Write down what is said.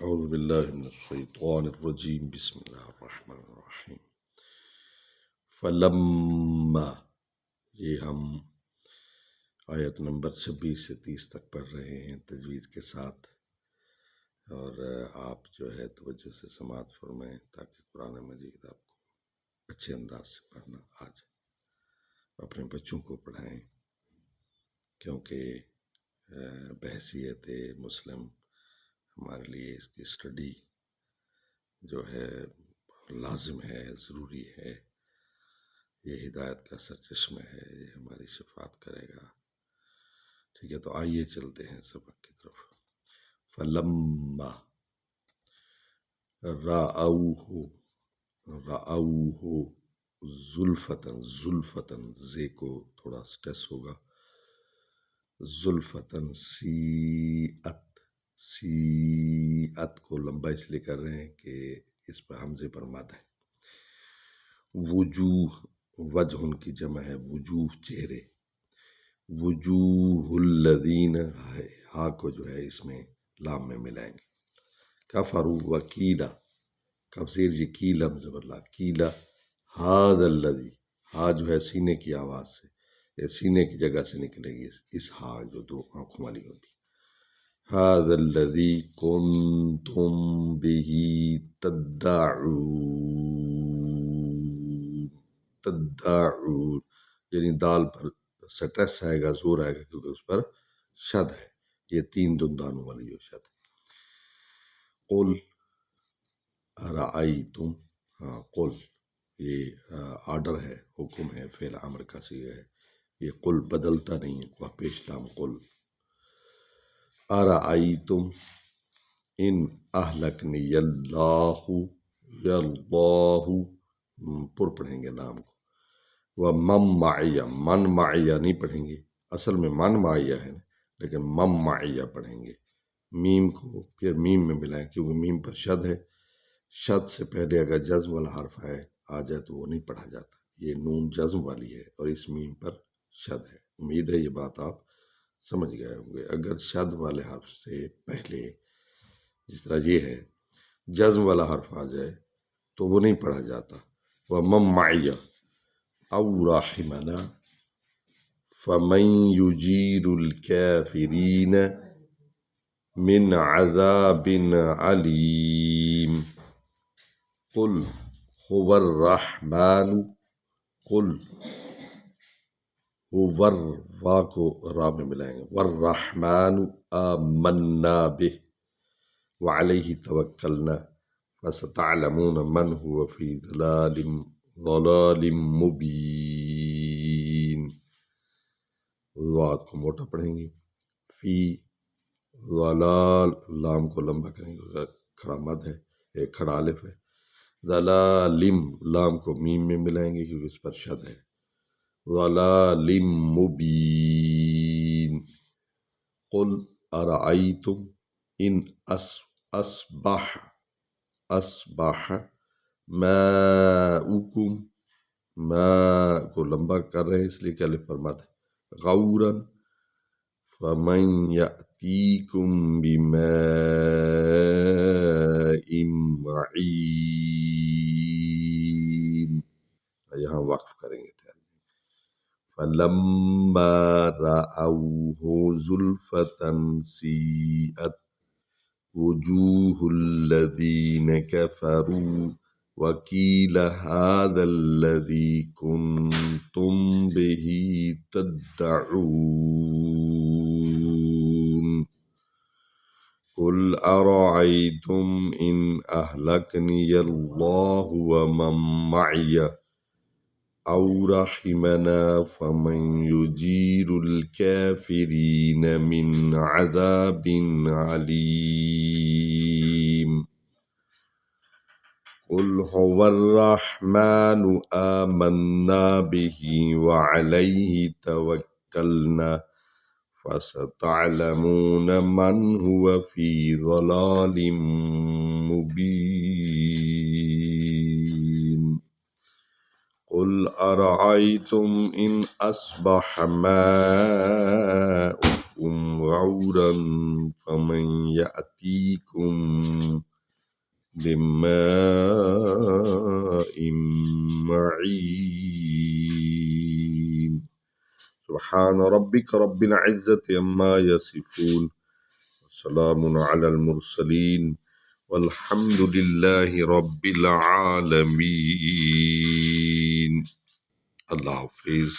اعوذ باللہ من الشیطان الرجیم بسم اللہ الرحمن الرحیم فلما یہ ہم آیت نمبر 26 سے 30 تک پڑھ رہے ہیں تجوید کے ساتھ، اور آپ جو ہے توجہ سے سماعت فرمائیں تاکہ قرآن مجید آپ کو اچھے انداز سے پڑھنا آ جائے۔ اپنے بچوں کو پڑھائیں کیونکہ بحیثیت مسلم ہمارے لیے اس کی اسٹڈی جو ہے لازم ہے، ضروری ہے، یہ ہدایت کا سرچشمہ ہے، یہ ہماری شفاعت کرے گا۔ ٹھیک ہے، تو آئیے چلتے ہیں سبق کی طرف۔ فلما رأوہ زلفتن زے کو تھوڑا سٹریس ہوگا، زلفتن سیئت کو لمبا اس لیے کر رہے ہیں کہ اس پر حمزے پر مد ہے۔ وجوہ وجہ ان کی جمع ہے، وجوہ چہرے، وجوہ الذین ہا کو جو ہے اس میں لام میں ملائیں گے۔ کفروا وکیلا کف زیر جی کیلا مزبرلا کیلا ہذا الذی، ہا جو ہے سینے کی آواز سے، یہ سینے کی جگہ سے نکلے گی اس ہا جو دو آنکھوں والی ہوتی۔ هذا الذي كنتم به تدعون یعنی دال پر سٹریس آئے گا، زور آئے گا کیونکہ اس پر شد ہے، یہ تین دندانوں والی جو شد ہے۔ قل ارائیتم، ہاں قل یہ آرڈر ہے، حکم ہے، فعل امر کا صیغہ ہے، یہ قل بدلتا نہیں ہے، کوہ پیش لام قل۔ ارائیتم ان اہلکنی اللہ پر پڑھیں گے لام کو، و من معیہ نہیں پڑھیں گے، اصل میں من معیہ ہے لیکن مم معیہ پڑھیں گے، میم کو پھر میم میں ملائیں کیونکہ میم پر شد ہے، شد سے پہلے اگر جزم والا حرف آ جائے تو وہ نہیں پڑھا جاتا، یہ نون جزم والی ہے اور اس میم پر شد ہے۔ امید ہے یہ بات آپ سمجھ گئے ہوں گے۔ اگر شد والے حرف سے پہلے جس طرح یہ ہے جزم والا حرف آ جائے تو وہ نہیں پڑھا جاتا۔ وَمَن مَّعِیَ أَوْ رَحِمَنَا فَمَن يُجِيرُ الْكَافِرِينَ مِنْ عَذَابٍ عَلِيمٍ۔ قُلْ هُوَ الرَّحْمَنُ قُلْ ور وا کو را میں ملائیں گے، والرحمن آمنا بہ وعلیہ توکلنا فستعلمون من هو فی ضلال مبین۔ ضاد کو موٹا پڑھیں گے، فی ضلال لام کو لمبا کریں گے، کھڑا مد ہے، ایک کھڑا الف ہے، ضلالم لام کو میم میں ملائیں گے کیونکہ اس پر شد ہے، ضلال مبین۔ قل ارائیتم ان اصبح ماؤکم، ماء کو لمبا کر رہے ہیں اس لیے کہ الف پر مد ہے، غورا فمن یأتیکم بماء معین۔ یہاں وقف کریں گے۔ فَلَمَّا رَأَوْهُ زُلْفَةً سِيئَتْ وُجُوهُ الَّذِينَ كَفَرُوا وَقِيلَ هَذَا الَّذِي كُنتُم بِهِ تَدَّعُونَ قُلْ أَرَأَيْتُمْ إِنْ أَهْلَكَنِيَ اللَّهُ وَمَن مَّعِيَ أَوْ رَحِمَنَا فَمَن يُجِيرُ الْكَافِرِينَ مِنْ عَذَابٍ عَلِيمٍ۔ قُلْ هُوَ الرَّحْمَنُ آمَنَّا بِهِ وَعَلَيْهِ تَوَكَّلْنَا فَسَتَعْلَمُونَ مَنْ هُوَ فِي ضَلَالٍ مُبِينٍ۔ قُلْ أَرَأَيْتُمْ إِنْ أَصْبَحَ مَاؤُكُمْ غَوْرًا فَمَن يَأْتِيكُم بماء معين سبحان ربك رب العزة عما يصفون سلام على المرسلين والحمد لله رب العالمين اللہ حافظ.